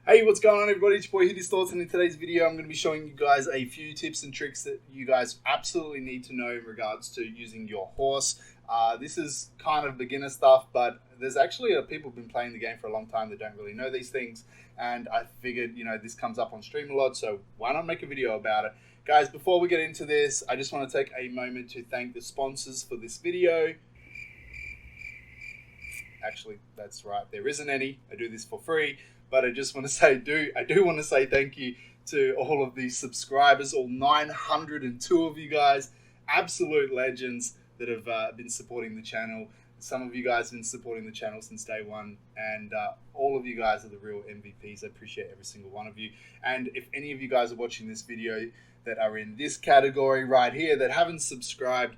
Hey, what's going on everybody? It's your boy Hitty's Thoughts, and in today's video I'm going to be showing you guys a few tips and tricks that you guys absolutely need to know in regards to using your horse. This is kind of beginner stuff, but there's actually people who've been playing the game for a long time that don't really know these things, and I figured, this comes up on stream a lot, so why not make a video about it? Guys, before we get into this, I just want to take a moment to thank the sponsors for this video. Actually, that's right, there isn't any. I do this for free. But I just want to say, I do want to say thank you to all of these subscribers, all 902 of you guys, absolute legends that have been supporting the channel. Some of you guys have been supporting the channel since day one, and all of you guys are the real MVPs. I appreciate every single one of you. And if any of you guys are watching this video that are in this category right here that haven't subscribed,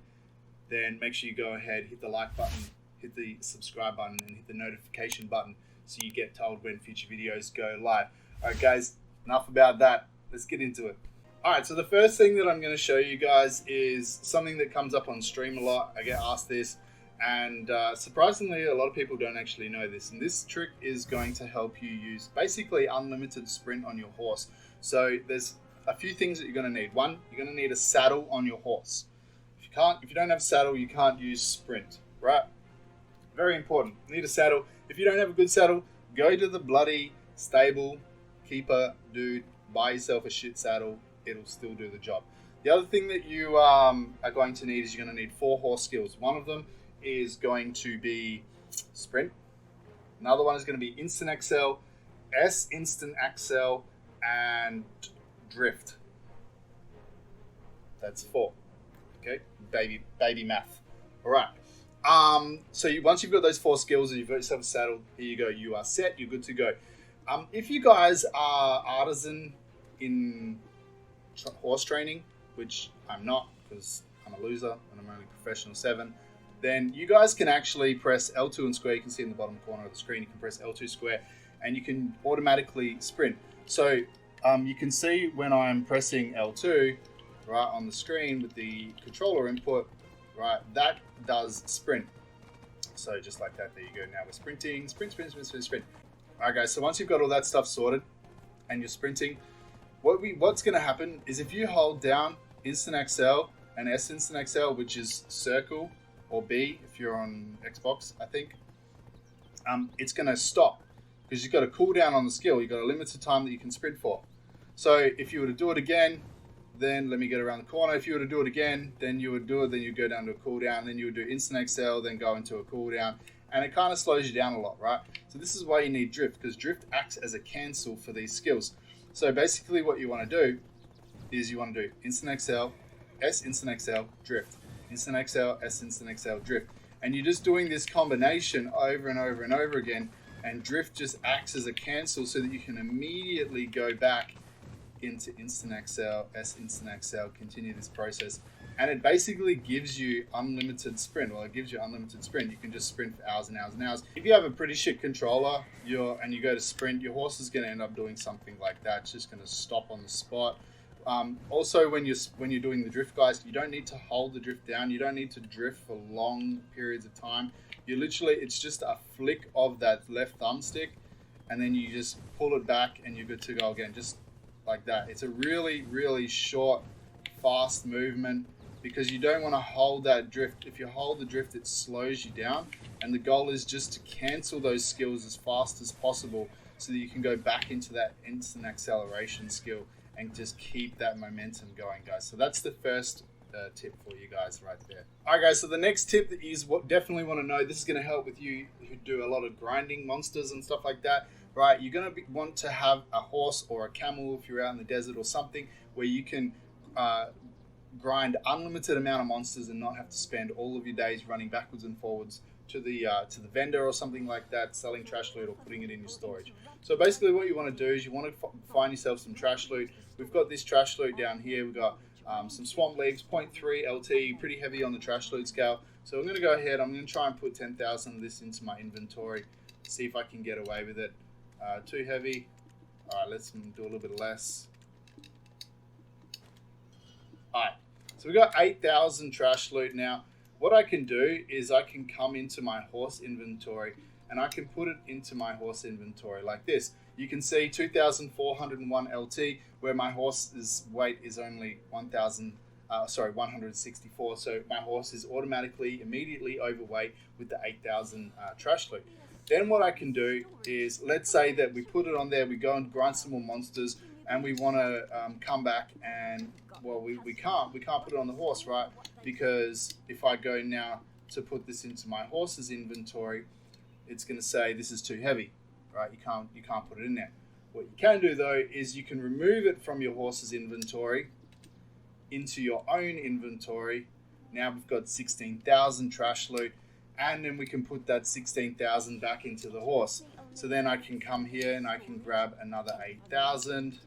then make sure you go ahead, hit the like button, hit the subscribe button, and hit the notification button, so you get told when future videos go live. Alright guys, enough about that. Let's get into it. Alright, so the first thing that I'm going to show you guys is something that comes up on stream a lot. I get asked this, and surprisingly a lot of people don't actually know this. And this trick is going to help you use basically unlimited sprint on your horse. So there's a few things that you're going to need. One, you're going to need a saddle on your horse. If you don't have a saddle, you can't use sprint, right? Very important. You need a saddle. If you don't have a good saddle, go to the bloody stable keeper dude, buy yourself a shit saddle. It'll still do the job. The other thing that you are going to need is you're going to need 4 horse skills. One of them is going to be sprint. Another one is going to be instant accel, S instant accel, and drift. That's 4. Okay, baby math. All right. So once you've got those 4 skills and you've got yourself a saddle, here you go. You are set. You're good to go. If you guys are artisan in horse training, which I'm not because I'm a loser and I'm only professional 7, then you guys can actually press L2 and square. You can see in the bottom corner of the screen, you can press L2 square and you can automatically sprint. So you can see when I'm pressing L2 right on the screen with the controller input, right, that does sprint. So just like that, there you go. Now we're sprinting, sprint. All right, guys. So once you've got all that stuff sorted and you're sprinting, what's going to happen is if you hold down instant accel and S instant accel, which is circle, or B if you're on Xbox, I think, it's going to stop because you've got a cooldown on the skill. You've got a limited time that you can sprint for. So if you were to do it again, then let me get around the corner. If you were to do it again, then you would do it, then you go down to a cooldown, then you would do instant accel, then go into a cooldown, and it kind of slows you down a lot, right? So this is why you need drift, because drift acts as a cancel for these skills. So basically what you want to do is you want to do instant accel, S instant accel, drift, instant accel, S instant accel, drift. And you're just doing this combination over and over and over again, and drift just acts as a cancel so that you can immediately go back into instant accel, S instant accel, continue this process, and it basically gives you unlimited sprint. Well, it gives you unlimited sprint. You can just sprint for hours and hours and hours. If you have a pretty shit controller, and you go to sprint, your horse is going to end up doing something like that. It's just going to stop on the spot. Also, when you're doing the drift, guys, you don't need to hold the drift down. You don't need to drift for long periods of time. It's just a flick of that left thumbstick, and then you just pull it back, and you're good to go again. Just like that. It's a really, really short, fast movement because you don't want to hold that drift. If you hold the drift, it slows you down, and the goal is just to cancel those skills as fast as possible so that you can go back into that instant acceleration skill and just keep that momentum going, guys. So that's the first tip for you guys right there. All right, guys, so the next tip that you definitely want to know, this is going to help with you who do a lot of grinding monsters and stuff like that. Right, you're going to want to have a horse or a camel if you're out in the desert or something where you can grind unlimited amount of monsters and not have to spend all of your days running backwards and forwards to the vendor or something like that, selling trash loot or putting it in your storage. So basically what you want to do is you want to find yourself some trash loot. We've got this trash loot down here. We've got some swamp leaves, 0.3 LT, pretty heavy on the trash loot scale. So I'm going to go ahead, I'm going to try and put 10,000 of this into my inventory, see if I can get away with it. Too heavy. Alright, let's do a little bit less. Alright, so we've got 8,000 trash loot now. What I can do is I can come into my horse inventory and I can put it into my horse inventory like this. You can see 2,401 LT, where my horse's weight is only 164. So my horse is automatically, immediately overweight with the 8,000 trash loot. Then what I can do is, let's say that we put it on there, we go and grind some more monsters, and we want to come back and, well, we can't put it on the horse, right? Because if I go now to put this into my horse's inventory, it's going to say this is too heavy, right? You can't put it in there. What you can do though is you can remove it from your horse's inventory into your own inventory. Now we've got 16,000 trash loot, and then we can put that 16,000 back into the horse. So then I can come here and I can grab another 8,000.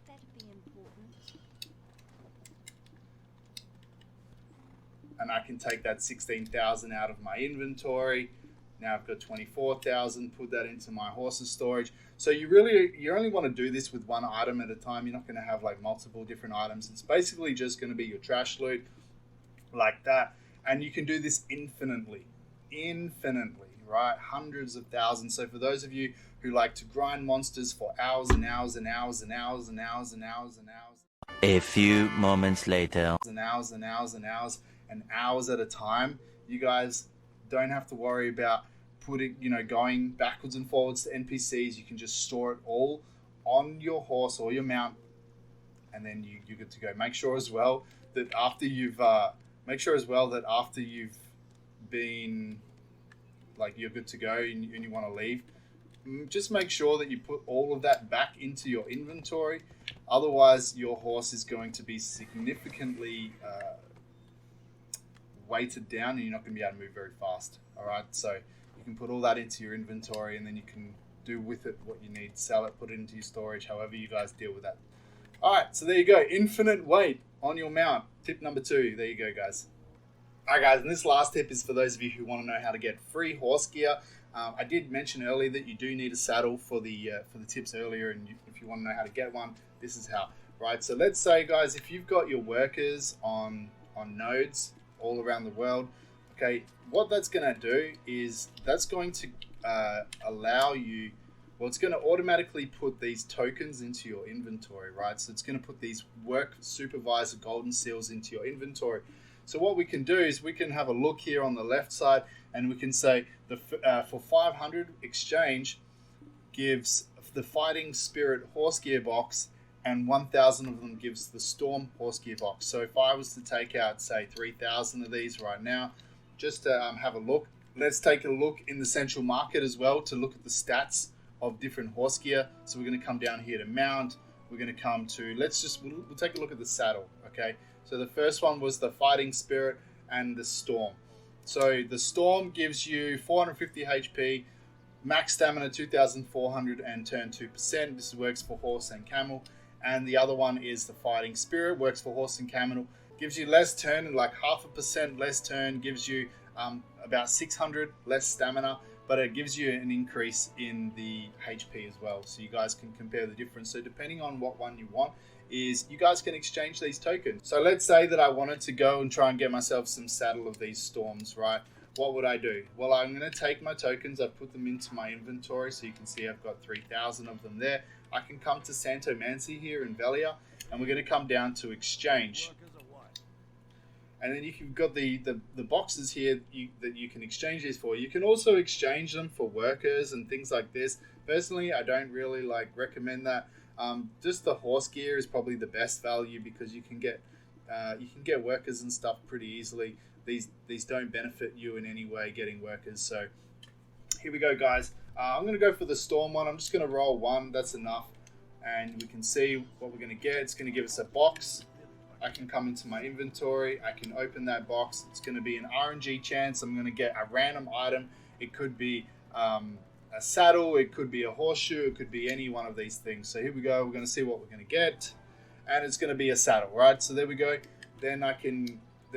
And I can take that 16,000 out of my inventory. Now I've got 24,000, put that into my horse's storage. So you only want to do this with one item at a time. You're not going to have like multiple different items. It's basically just going to be your trash loot like that. And you can do this infinitely, right? Hundreds of thousands. So for those of you who like to grind monsters for hours and hours and hours and hours and hours and hours and hours. A few moments later. And hours and hours and hours and hours at a time, you guys don't have to worry about going backwards and forwards to NPCs. You can just store it all on your horse or your mount, and then you're good to go. Make sure as well that after you've been, like, you're good to go and you want to leave, just make sure that you put all of that back into your inventory. Otherwise, your horse is going to be significantly weighted down, and you're not going to be able to move very fast. All right, so you can put all that into your inventory, and then you can do with it what you need. Sell it, put it into your storage, however you guys deal with that. All right, so there you go. Infinite weight on your mount. Tip number 2. There you go, guys. All right, guys, and this last tip is for those of you who want to know how to get free horse gear. I did mention earlier that you do need a saddle for the tips earlier, and if you want to know how to get one, this is how. Right, so let's say, guys, if you've got your workers on nodes all around the world, okay, what that's going to do is that's going to allow you, well, it's going to automatically put these tokens into your inventory, right? So it's going to put these work supervisor golden seals into your inventory. So what we can do is we can have a look here on the left side, and we can say for 500 exchange gives the Fighting Spirit horse gearbox, and 1,000 of them gives the Storm horse gearbox. So if I was to take out, say, 3,000 of these right now, just to have a look, let's take a look in the central market as well to look at the stats of different horse gear. So we're going to come down here to mount. We're going to come to, we'll take a look at the saddle, okay? So the first one was the Fighting Spirit and the Storm. So the Storm gives you 450 HP, max stamina 2,400, and turn 2%. This works for horse and camel. And the other one is the Fighting Spirit, works for horse and camel, gives you less turn, like 0.5% less turn, gives you about 600 less stamina, but it gives you an increase in the HP as well. So you guys can compare the difference. So depending on what one you want, is you guys can exchange these tokens. So let's say that I wanted to go and try and get myself some saddle of these Storms, right? What would I do? Well, I'm going to take my tokens, I put them into my inventory, so you can see I've got 3,000 of them there. I can come to Santo Mansi here in Velia, and we're going to come down to exchange. And then you've got the boxes here that you can exchange these for. You can also exchange them for workers and things like this. Personally, I don't really recommend that. Just the horse gear is probably the best value, because you can get workers and stuff pretty easily. These don't benefit you in any way, getting workers. So here we go, guys. I'm going to go for the Storm one. I'm just going to roll 1. That's enough. And we can see what we're going to get. It's going to give us a box. I can come into my inventory. I can open that box. It's going to be an RNG chance. I'm going to get a random item. It could be a saddle. It could be a horseshoe. It could be any one of these things. So here we go. We're going to see what we're going to get. And it's going to be a saddle, right? So there we go. Then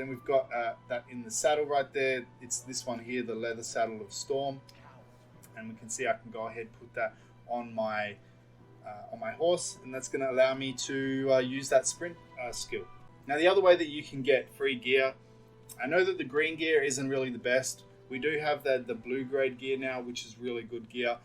we've got that in the saddle right there. It's this one here, the leather saddle of Storm. And we can see I can go ahead and put that on my horse, and that's going to allow me to use that sprint skill. Now, the other way that you can get free gear, I know that the green gear isn't really the best, We do have the blue grade gear now, which is really good gear.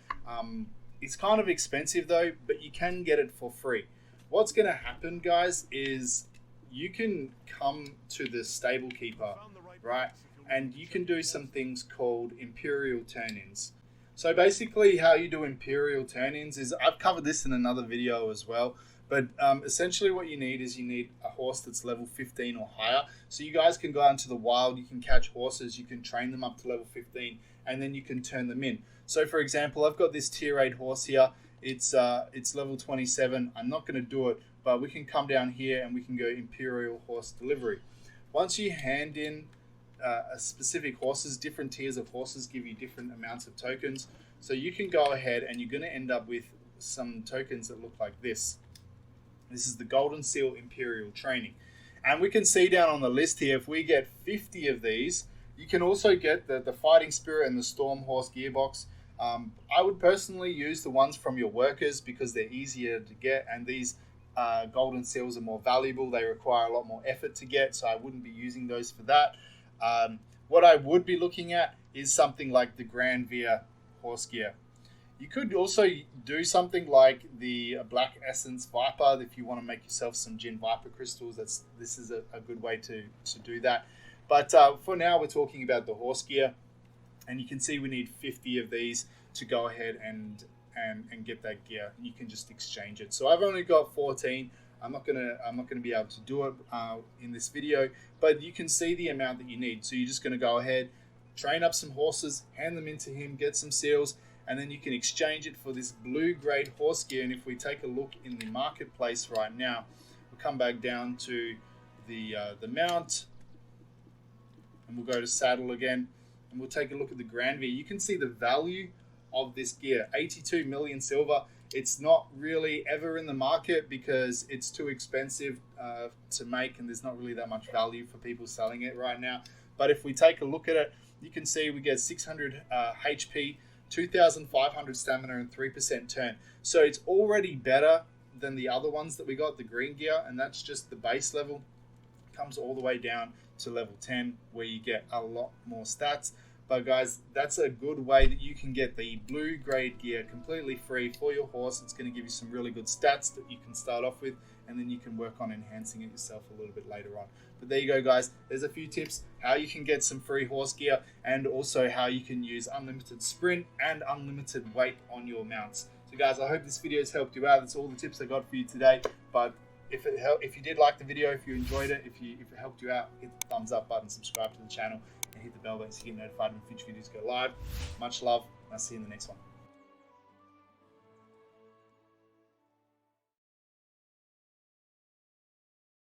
It's kind of expensive though, but you can get it for free. What's going to happen, guys, is you can come to the stable keeper, right? And you can do some things called Imperial Turnings. So basically how you do Imperial Turnings is, I've covered this in another video as well, but essentially what you need is you need a horse that's level 15 or higher. So you guys can go out into the wild, you can catch horses, you can train them up to level 15, and then you can turn them in. So for example, I've got this tier 8 horse here. It's level 27. I'm not going to do it, but we can come down here and we can go Imperial Horse Delivery. Once you hand in a specific horses, different tiers of horses give you different amounts of tokens. So you can go ahead and you're going to end up with some tokens that look like this. This is the Golden Seal Imperial Training. And we can see down on the list here, if we get 50 of these, you can also get the Fighting Spirit and the Storm Horse Gearbox. I would personally use the ones from your workers because they're easier to get, and these Golden Seals are more valuable. They require a lot more effort to get, so I wouldn't be using those for that. What I would be looking at is something like the Grand Via Horse Gear. You could also do something like the Black Essence Viper if you want to make yourself some Gin Viper crystals. This is a good way to do that. But for now, we're talking about the horse gear, and you can see we need 50 of these to go ahead and get that gear. You can just exchange it. So I've only got 14. I'm not gonna be able to do it in this video, but you can see the amount that you need. So you're just gonna go ahead, train up some horses, hand them into him, get some seals, and then you can exchange it for this blue grade horse gear. And if we take a look in the marketplace right now, we'll come back down to the mount, and we'll go to saddle again, and we'll take a look at the Grand Via. You can see the value of this gear, 82 million silver. It's not really ever in the market because it's too expensive to make, and there's not really that much value for people selling it right now. But if we take a look at it, you can see we get 600 HP, 2,500 stamina, and 3% turn. So it's already better than the other ones that we got, the green gear, and that's just the base level. It comes all the way down to level 10 where you get a lot more stats. But guys, that's a good way that you can get the blue grade gear completely free for your horse. It's going to give you some really good stats that you can start off with, and then you can work on enhancing it yourself a little bit later on. But there you go, guys. There's a few tips how you can get some free horse gear, and also how you can use unlimited sprint and unlimited weight on your mounts. So guys, I hope this video has helped you out. That's all the tips I got for you today. But if you did like the video, if you enjoyed it, if it helped you out, hit the thumbs up button, subscribe to the channel, and hit the bell button so you get notified when future videos go live. Much love, and I'll see you in the next one.